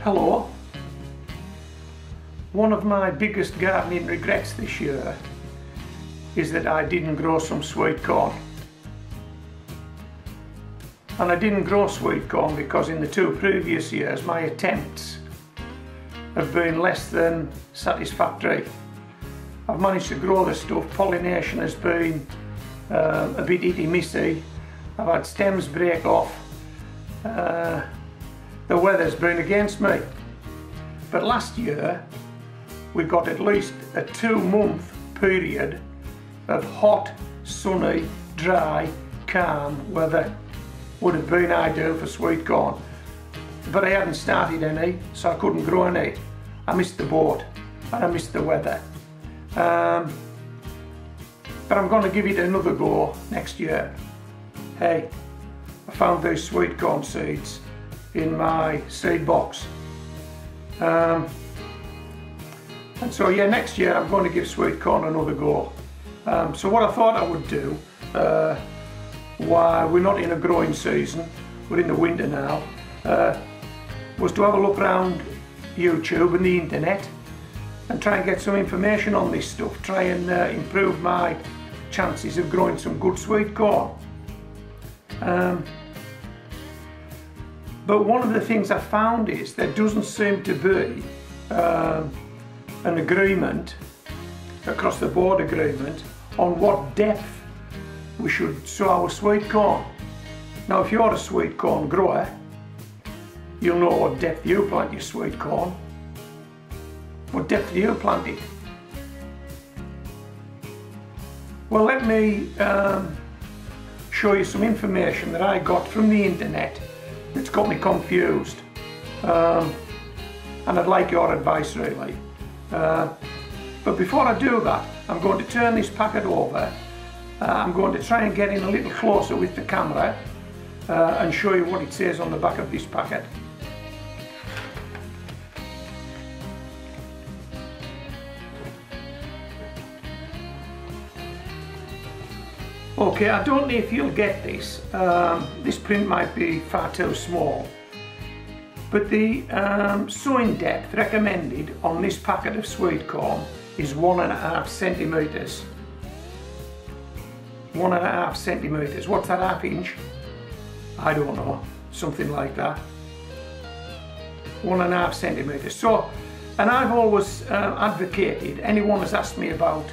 Hello. One of my biggest gardening regrets this year is that I didn't grow some sweet corn. And I didn't grow sweet corn because in the 2 previous years my attempts have been less than satisfactory. I've managed to grow the stuff, pollination has been a bit itty-missy, I've had stems break off, the weather's been against me. But last year we got at least a 2-month period of hot, sunny, dry, calm weather. Would have been ideal for sweet corn. But I hadn't started any, so I couldn't grow any. I missed the boat and I missed the weather. But I'm going to give it another go next year. Hey, I found these sweet corn seeds in my seed box. And so yeah, next year I'm going to give sweet corn another go. So what I thought I would do, while we're not in a growing season, we're in the winter now, was to have a look around YouTube and the internet and try and get some information on this stuff, try and improve my chances of growing some good sweet corn. But one of the things I found is there doesn't seem to be an agreement, across the board agreement, on what depth we should sow our sweet corn. Now if you're a sweet corn grower, you'll know what depth you plant your sweet corn. What depth do you plant it? Well, let me show you some information that I got from the internet that's got me confused, and I'd like your advice really. But before I do that, I'm going to turn this packet over. I'm going to try and get in a little closer with the camera and show you what it says on the back of this packet. Okay, I don't know if you'll get this. This print might be far too small. But the sowing depth recommended on this packet of sweet corn is 1.5 centimetres. 1.5 centimetres. What's that, ½ inch? I don't know. Something like that. 1.5 centimetres. So, and I've always advocated, anyone has asked me about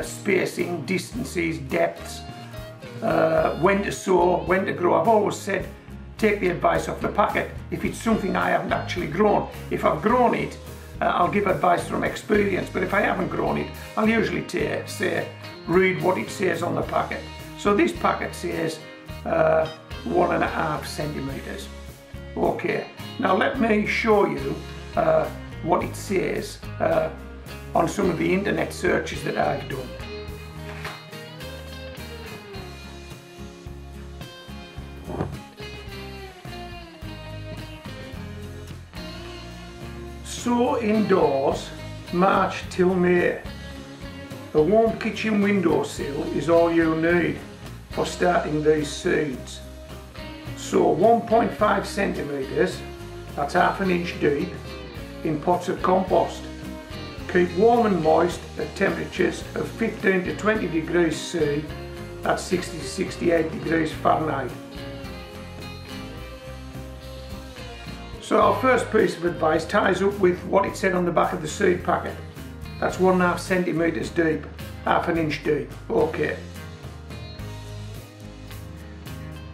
spacing, distances, depths, when to sow, when to grow, I've always said take the advice off the packet if it's something I haven't actually grown. If I've grown it, I'll give advice from experience, but if I haven't grown it, I'll usually say read what it says on the packet. So this packet says 1.5 centimetres. Okay, now let me show you what it says on some of the internet searches that I've done. Sow indoors March till May. A warm kitchen windowsill is all you need for starting these seeds. Sow 1.5 centimetres, that's ½ inch deep, in pots of compost. Keep warm and moist at temperatures of 15 to 20 degrees C, that's 60 to 68 degrees Fahrenheit. So our first piece of advice ties up with what it said on the back of the seed packet. That's 1.5 centimetres deep, ½ inch deep. Okay.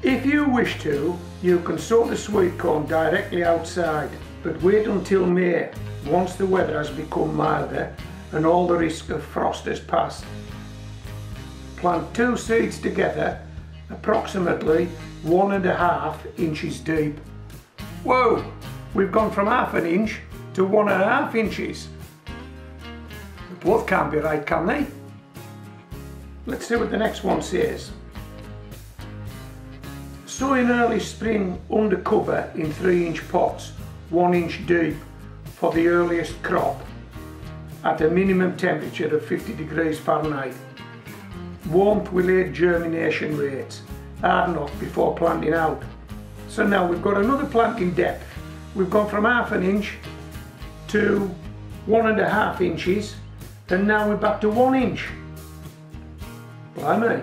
If you wish to, you can sow the sweet corn directly outside, but wait until May, once the weather has become milder and all the risk of frost has passed. Plant 2 seeds together, approximately 1.5 inches deep. Whoa! We've gone from ½ inch to 1.5 inches. Both can't be right, can they? Let's see what the next one says. Sow in early spring under cover in 3-inch pots, 1 inch deep, for the earliest crop, at a minimum temperature of 50 degrees Fahrenheit. Warmth will aid germination rates. Harden off before planting out. So now we've got another planting depth we've gone from 1/2 inch to 1.5 inches, and now we're back to 1 inch. Blimey.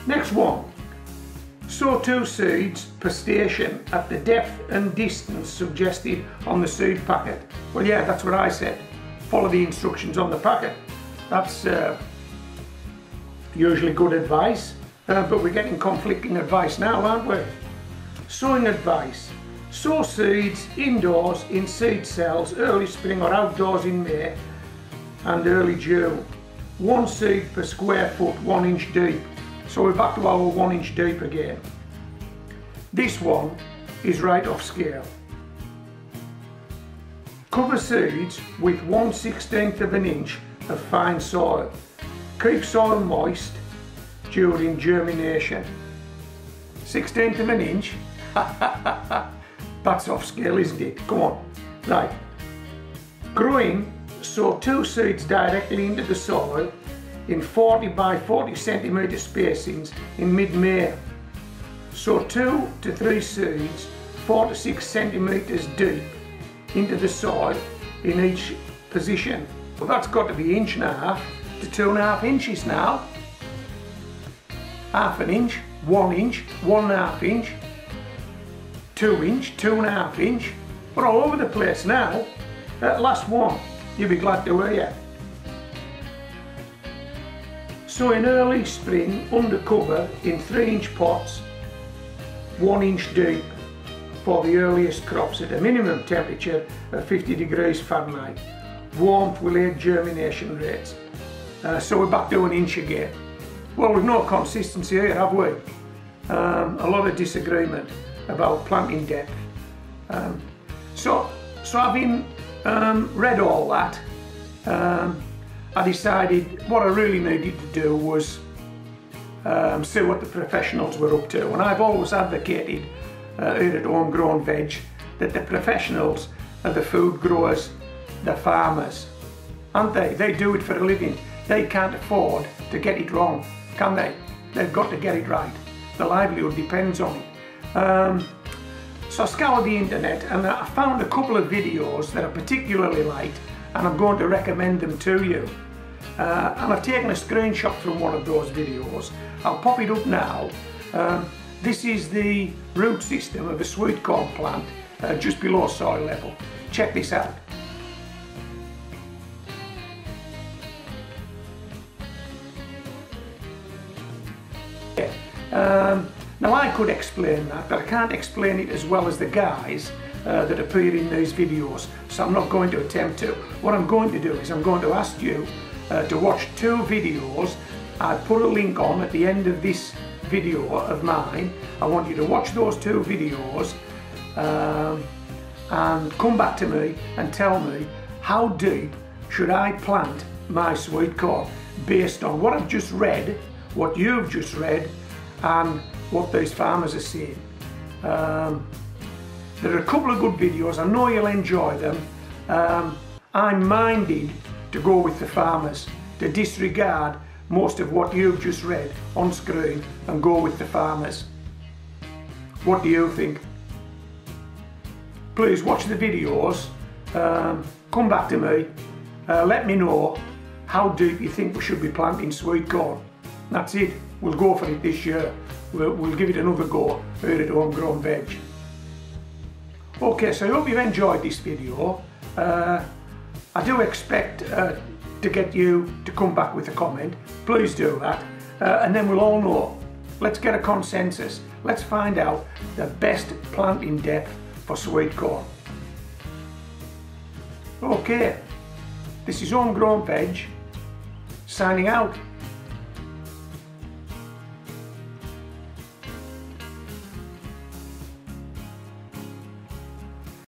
Next one. Sow 2 seeds per station at the depth and distance suggested on the seed packet. Well, yeah, that's what I said. Follow the instructions on the packet. That's usually good advice, but we're getting conflicting advice now, aren't we? Sowing advice. Sow seeds indoors in seed cells early spring or outdoors in May and early June. 1 seed per square foot, 1 inch deep. So we're back to our 1 inch deep again. This one is right off scale. Cover seeds with 1/16 of an inch of fine soil. Keep soil moist during germination. 1/16 of an inch? That's off scale, isn't it? Come on. Right. Growing, sow 2 seeds directly into the soil in 40 by 40 centimetre spacings in mid-May. Sow 2 to 3 seeds 4 to 6 centimetres deep into the soil in each position. Well, that's got to be 1.5 to 2.5 inches now. 1/2 inch, 1 inch, 1.5 inch, 2 inch, 2.5 inch. We're all over the place now. Last one, you'll be glad to hear. So in early spring, under cover in 3-inch pots, 1 inch deep for the earliest crops at a minimum temperature of 50 degrees Fahrenheit. Warmth will aid germination rates. So we're back to 1 inch again. Well, we've no consistency here, have we? A lot of disagreement about planting depth. So having read all that, I decided what I really needed to do was see what the professionals were up to. And I've always advocated here at Homegrown Veg that the professionals are the food growers, the farmers, aren't they? They do it for a living. They can't afford to get it wrong, can they? They've got to get it right. The livelihood depends on it. So I scoured the internet and I found a couple of videos that I particularly liked, and I'm going to recommend them to you. And I've taken a screenshot from one of those videos. I'll pop it up now. This is the root system of a sweet corn plant just below soil level. Check this out. Now I could explain that, but I can't explain it as well as the guys that appear in these videos, so I'm not going to attempt to. What I'm going to do is I'm going to ask you to watch 2 videos. I put a link on at the end of this video of mine. I want you to watch those 2 videos and come back to me and tell me how deep should I plant my sweet corn based on what I've just read, what you've just read, and what these farmers are saying. There are a couple of good videos. I know you'll enjoy them. I'm minded to go with the farmers, to disregard most of what you've just read on screen and go with the farmers. What do you think? Please watch the videos, come back to me, let me know how deep you think we should be planting sweet corn. That's it, we'll go for it this year. We'll give it another go here at Homegrown Veg. Okay, so I hope you've enjoyed this video. I do expect to get you to come back with a comment. Please do that, and then we'll all know. Let's get a consensus. Let's find out the best planting depth for sweet corn. Okay, this is Homegrown Veg, signing out.